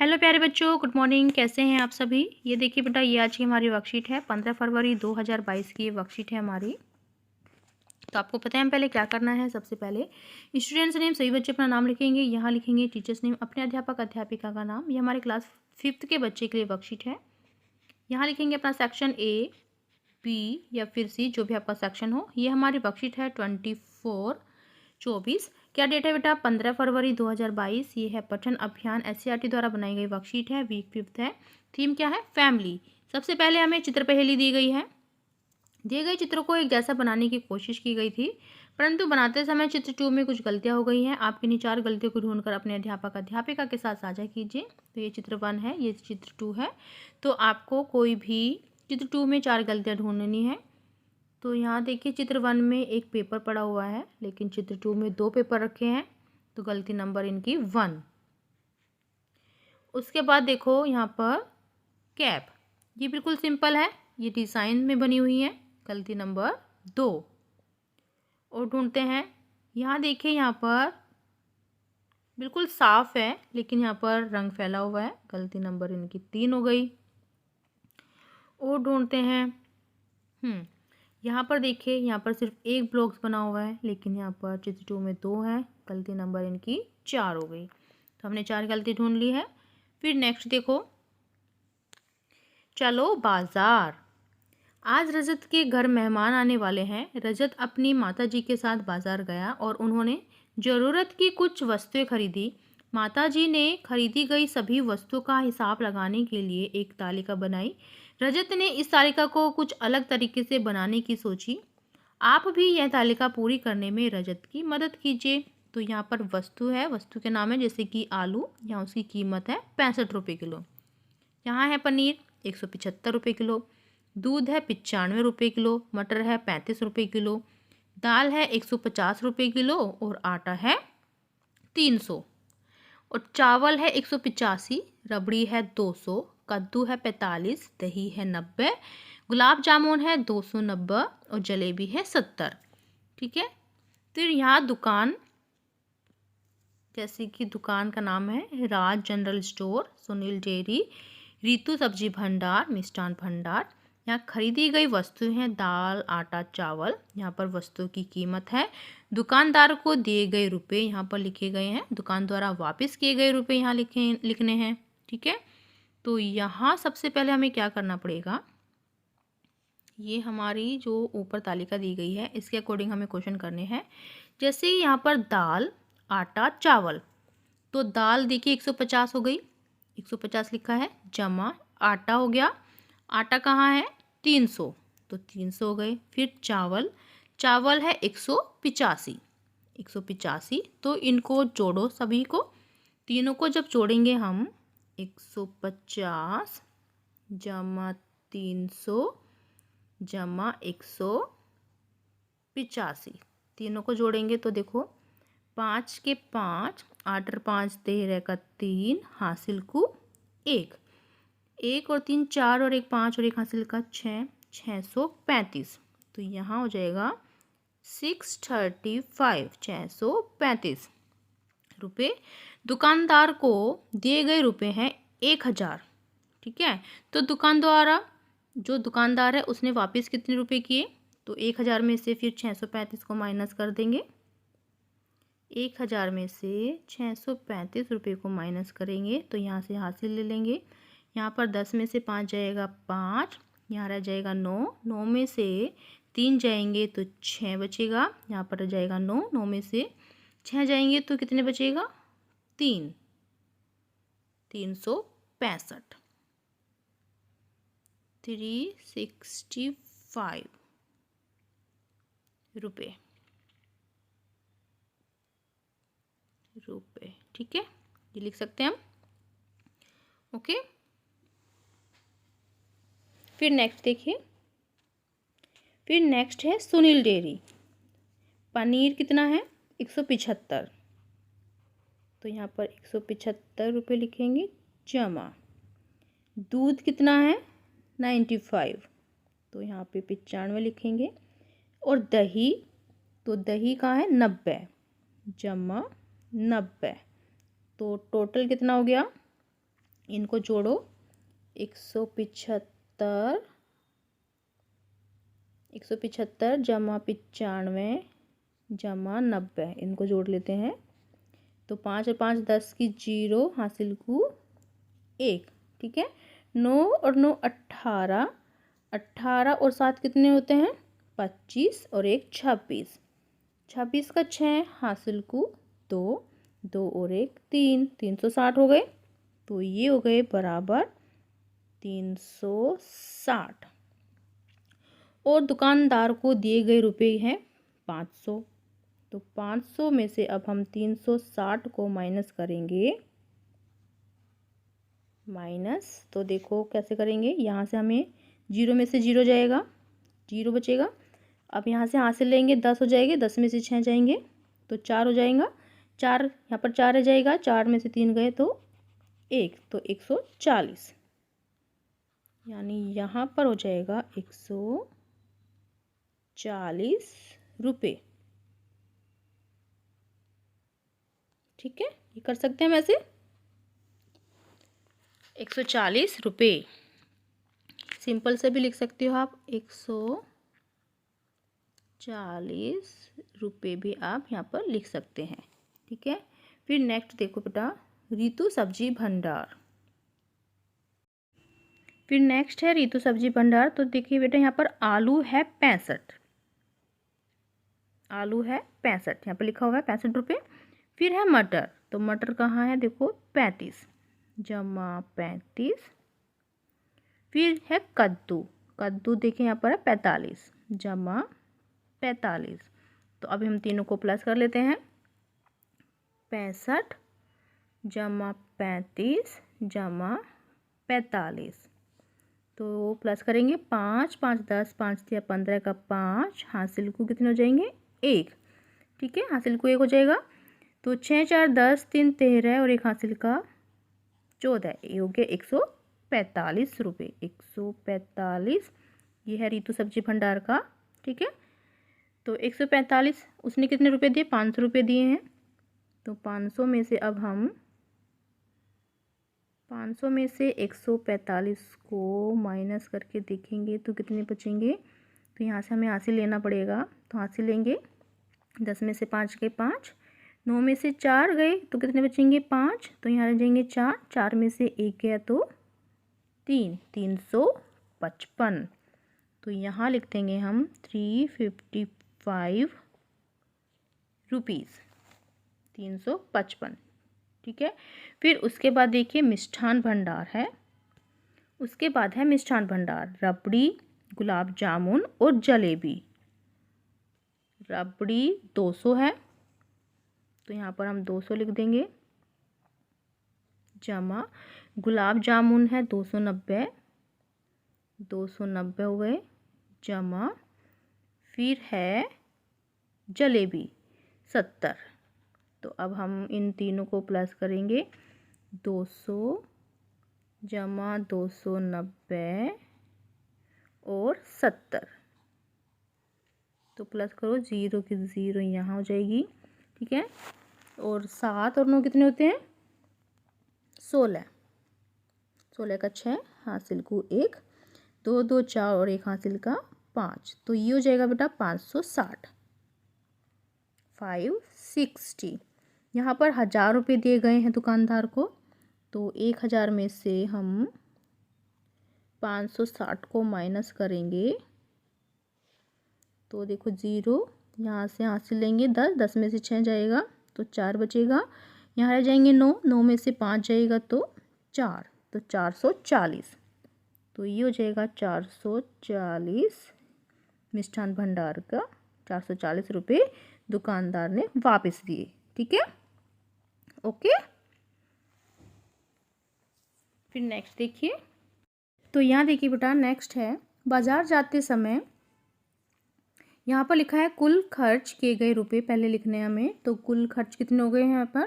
Hello प्यारे बच्चों, good morning. कैसे हैं आप सभी। ये देखिए बेटा, ये आज की हमारी वर्कशीट है। 15 फरवरी 2022 की ये वर्कशीट है हमारी। तो आपको पता है हम पहले क्या करना है। सबसे पहले स्टूडेंट्स नेम, सभी बच्चे अपना नाम लिखेंगे। यहाँ लिखेंगे टीचर्स नेम, अपने अध्यापक अध्यापिका का नाम। ये हमारे क्लास 5th के बच्चे के लिए वर्कशीट है। यहाँ लिखेंगे अपना सेक्शन A, B या फिर C, जो भी आपका सेक्शन हो। ये हमारी वर्कशीट है 24 क्या डेट है बेटा, 15 फरवरी 2022। ये है पठन अभियान SCERT द्वारा बनाई गई वर्कशीट है। वीक 5th है। थीम क्या है, फैमिली। सबसे पहले हमें चित्र पहेली दी गई है। दिए गए चित्रों को एक जैसा बनाने की कोशिश की गई थी, परंतु बनाते समय चित्र 2 में कुछ गलतियां हो गई हैं। आप किन्हीं 4 गलतियों को ढूंढकर अपने अध्यापक अध्यापिका के साथ साझा कीजिए। तो ये चित्र 1 है, ये चित्र 2 है। तो आपको कोई भी चित्र 2 में 4 गलतियां ढूंढनी है। तो यहाँ देखिए, चित्र 1 में एक पेपर पड़ा हुआ है, लेकिन चित्र 2 में 2 पेपर रखे हैं, तो गलती नंबर इनकी 1। उसके बाद देखो यहाँ पर कैप, ये बिल्कुल सिंपल है, ये डिज़ाइन में बनी हुई है, गलती नंबर 2। और ढूंढते हैं, यहाँ देखिए, यहाँ पर बिल्कुल साफ है, लेकिन यहाँ पर रंग फैला हुआ है, गलती नंबर इनकी 3 हो गई। और ढूंढते हैं, यहाँ पर देखिए, यहाँ पर सिर्फ एक ब्लॉक्स बना हुआ है, लेकिन यहाँ पर चित्र 2 में 2 है, गलती नंबर इनकी 4 हो गई। तो हमने 4 गलती ढूंढ ली है। फिर नेक्स्ट देखो, चलो बाजार। आज रजत के घर मेहमान आने वाले हैं। रजत अपनी माताजी के साथ बाजार गया और उन्होंने ज़रूरत की कुछ वस्तुएं खरीदी। माताजी ने खरीदी गई सभी वस्तुओं का हिसाब लगाने के लिए एक तालिका बनाई। रजत ने इस तालिका को कुछ अलग तरीके से बनाने की सोची। आप भी यह तालिका पूरी करने में रजत की मदद कीजिए। तो यहाँ पर वस्तु है, वस्तु के नाम है जैसे कि आलू, यहाँ उसकी कीमत है 65 रुपये किलो। यहाँ है पनीर 175 रुपये किलो। दूध है 95 रुपये किलो। मटर है 35 रुपये किलो। दाल है 150 रुपये किलो और आटा है 300। और चावल है 185, रबड़ी है 200, कद्दू है 45, दही है 90, गुलाब जामुन है 290 और जलेबी है 70। ठीक है। फिर यहाँ दुकान, जैसे कि दुकान का नाम है राज जनरल स्टोर, सुनील डेयरी, रीतु सब्जी भंडार, मिष्ठान भंडार। यहाँ खरीदी गई वस्तु हैं दाल, आटा, चावल। यहाँ पर वस्तु की कीमत है। दुकानदार को दिए गए रुपए यहाँ पर लिखे गए हैं। दुकान द्वारा वापस किए गए रुपए यहाँ लिखने हैं। ठीक है। तो यहाँ सबसे पहले हमें क्या करना पड़ेगा, ये हमारी जो ऊपर तालिका दी गई है इसके अकॉर्डिंग हमें क्वेश्चन करने हैं। जैसे यहाँ पर दाल, आटा, चावल, तो दाल देखिए 150 हो गई, 150 लिखा है, जमा आटा हो गया, आटा कहाँ है 300, तो 300 हो गए। फिर चावल, चावल है 185, 185, तो इनको जोड़ो सभी को। तीनों को जब जोड़ेंगे हम, 150 जमा 300 जमा 185, तीनों को जोड़ेंगे तो देखो 5 के 5, 8 और 5 13 का 3, हासिल को 1, 1 और 3 4 और 1 5 और 1 हासिल का 6, 635। तो यहाँ हो जाएगा 635 रुपये। दुकानदार को दिए गए रुपए हैं 1000। ठीक है। तो जो दुकानदार है उसने वापस कितने रुपए किए, तो 1000 में से फिर 635 को माइनस कर देंगे। 1000 में से 635 रुपये को माइनस करेंगे तो यहाँ से हासिल ले लेंगे। यहाँ पर 10 में से 5 जाएगा 5, यहाँ रह जाएगा 9, 9 में से 3 जाएंगे तो 6 बचेगा। यहाँ पर रह जाएगा 9, 9 में से 6 जाएंगे तो कितने बचेगा 3, 365, 365 रुपये। ठीक है, ये लिख सकते हैं हम। ओके। फिर नेक्स्ट देखिए, फिर नेक्स्ट है सुनील डेयरी। पनीर कितना है 175, तो यहाँ पर 175 रुपये लिखेंगे, जमा दूध कितना है 95, तो यहाँ पे 95 लिखेंगे। और दही, तो दही का है 90, जमा 90, तो टोटल कितना हो गया इनको जोड़ो, 175 जमा 95 जमा 90, इनको जोड़ लेते हैं। तो 5 और 5 10 की 0, हासिल को 1। ठीक है, 9 और 9 18, 18 और 7 कितने होते हैं? 25 और 1 26, 26 का 6, हासिल को 2, 2 और 1 3, 360 हो गए। तो ये हो गए बराबर 360। और दुकानदार को दिए गए रुपए हैं 500। तो 500 में से अब हम 360 को माइनस करेंगे। तो देखो कैसे करेंगे, यहाँ से हमें 0 में से 0 जाएगा, 0 बचेगा। अब यहाँ से हासिल लेंगे, 10 हो जाएंगे, 10 में से 6 जाएंगे तो 4 हो जाएगा। 4 यहाँ पर 4 रह जाएगा, 4 में से 3 गए तो 1, तो 140, यानी यहाँ पर हो जाएगा 140 रुपये। ठीक है, ये कर सकते हैं हम ऐसे, 140 रुपये। सिंपल से भी लिख सकते हो आप, 140 रुपये भी आप यहाँ पर लिख सकते हैं। ठीक है, फिर नेक्स्ट देखो बेटा, ऋतु सब्जी भंडार। फिर नेक्स्ट है ऋतु सब्जी भंडार। तो देखिए बेटा, यहाँ पर आलू है 65, आलू है 65, यहाँ पर लिखा हुआ है 65 रुपये। फिर है मटर, तो मटर कहाँ है देखो, 35 जमा 35। फिर है कद्दू, कद्दू देखिए यहाँ पर है 45 जमा 45। तो अभी हम तीनों को प्लस कर लेते हैं, 65 जमा 35 जमा 45। तो प्लस करेंगे, 5 5 10, 5 या 15 का 5, हासिल को कितने हो जाएंगे? 1। ठीक है, हासिल को 1 हो जाएगा। तो 6 4 10, 3 13 और 1 हासिल का 14, ये हो गया 145 रुपये। 145, ये है ऋतु सब्जी भंडार का। ठीक है, तो 145, उसने कितने रुपए दिए? 500 रुपये दिए हैं। तो 500 में से अब हम 500 में से 145 को माइनस करके देखेंगे तो कितने बचेंगे। तो यहाँ से हमें हासिल लेना पड़ेगा, तो हासिल लेंगे, 10 में से 5 गए 5, 9 में से 4 गए तो कितने बचेंगे? 5। तो यहाँ रह जाएंगे 4, 4 में से 1 गया तो 3, 355। तो यहाँ लिख देंगे हम 355 रुपीज़, 355। ठीक है, फिर उसके बाद देखिए मिष्ठान भंडार है। उसके बाद है मिष्ठान भंडार, रबड़ी, गुलाब जामुन और जलेबी। रबड़ी 200 है, तो यहाँ पर हम 200 लिख देंगे, जमा गुलाब जामुन है 290, 290 हो गए, जमा फिर है जलेबी 70। तो अब हम इन तीनों को प्लस करेंगे, 200 जमा 290 और 70। तो प्लस करो, 0 की 0 यहाँ हो जाएगी। ठीक है, और 7 और 9 कितने होते हैं? 16, 16 का 6, हासिल को 1, 2 2 4 और 1 हासिल का 5। तो ये हो जाएगा बेटा 560, 560। यहाँ पर 1000 रुपये दिए गए हैं दुकानदार को, तो 1000 में से हम 560 को माइनस करेंगे। तो देखो 0, यहाँ से हासिल लेंगे 10, 10 में से 6 जाएगा तो 4 बचेगा। यहाँ रह जाएंगे 9, 9 में से 5 जाएगा तो 4, तो 440। तो ये हो जाएगा 440 मिष्ठान भंडार का, 440 रुपये दुकानदार ने वापस दिए। ठीक है, ओके। फिर नेक्स्ट देखिए, तो यहाँ देखिए बेटा, नेक्स्ट है बाजार जाते समय। यहाँ पर लिखा है कुल खर्च किए गए रुपए पहले लिखने हैं हमें। तो कुल खर्च कितने हो गए हैं यहाँ पर?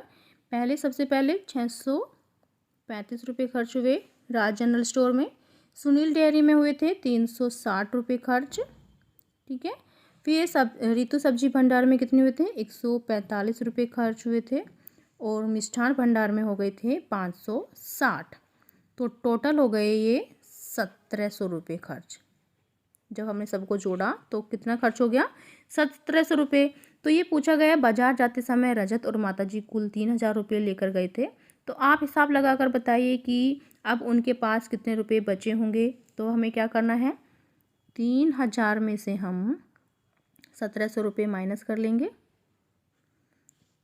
पहले सबसे पहले 635 रुपये खर्च हुए राज जनरल स्टोर में। सुनील डेयरी में हुए थे 360 रुपये खर्च। ठीक है, फिर ऋतु सब्जी भंडार में कितने हुए थे? 145 रुपये खर्च हुए थे। और मिष्ठान भंडार में हो गए थे 560। तो टोटल हो गए ये 1700 रुपये खर्च। जब हमने सबको जोड़ा तो कितना खर्च हो गया? 1700 रुपये। तो ये पूछा गया बाजार जाते समय रजत और माताजी कुल 3000 रुपये लेकर गए थे। तो आप हिसाब लगाकर बताइए कि अब उनके पास कितने रुपये बचे होंगे। तो हमें क्या करना है, 3000 में से हम 1700 रुपये माइनस कर लेंगे।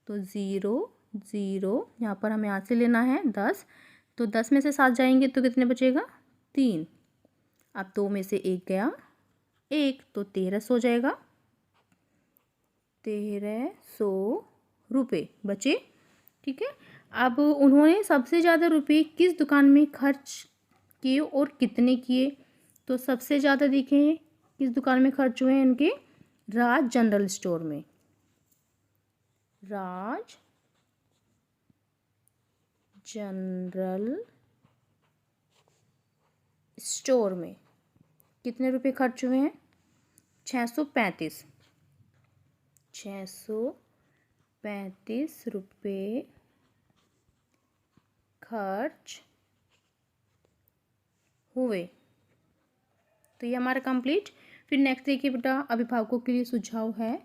तो 0 0, यहाँ पर हमें यहाँ से लेना है 10। तो 10 में से 7 जाएंगे तो कितने बचेगा? 3। अब 2 में से 1 गया, 1, तो 1300 हो जाएगा। 1300 रुपये बचे। ठीक है। अब उन्होंने सबसे ज़्यादा रुपये किस दुकान में खर्च किए और कितने किए? तो सबसे ज़्यादा देखें किस दुकान में खर्च हुए हैं इनके? राज जनरल स्टोर में। राज जनरल स्टोर में कितने रुपए खर्च हुए हैं? 635 रुपये खर्च हुए। तो ये हमारा कंप्लीट। फिर नेक्स्ट देखिए बेटा, अभिभावकों के लिए सुझाव है।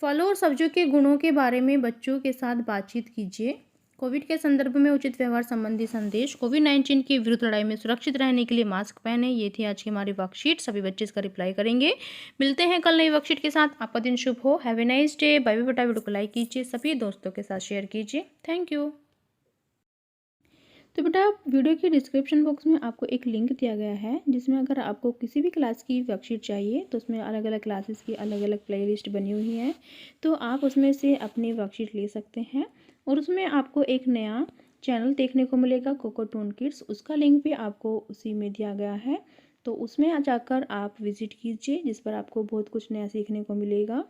फलों और सब्जियों के गुणों के बारे में बच्चों के साथ बातचीत कीजिए। कोविड के संदर्भ में उचित व्यवहार संबंधी संदेश। कोविड-19 की विरुद्ध लड़ाई में सुरक्षित रहने के लिए मास्क पहने। ये थी आज की हमारी वर्कशीट। सभी बच्चे इसका रिप्लाई करेंगे। मिलते हैं कल नई वर्कशीट के साथ। आपका दिन शुभ हो। Have a nice day. Bye bye बेटा। वीडियो को लाइक कीजिए, सभी दोस्तों के साथ शेयर कीजिए। Thank you. तो बेटा वीडियो के डिस्क्रिप्शन बॉक्स में आपको एक लिंक दिया गया है, जिसमें अगर आपको किसी भी क्लास की वर्कशीट चाहिए तो उसमें अलग अलग क्लासेस की अलग अलग प्लेलिस्ट बनी हुई है। तो आप उसमें से अपनी वर्कशीट ले सकते हैं। और उसमें आपको एक नया चैनल देखने को मिलेगा, कोकोटून किड्स। उसका लिंक भी आपको उसी में दिया गया है। तो उसमें जाकर आप विजिट कीजिए, जिस पर आपको बहुत कुछ नया सीखने को मिलेगा।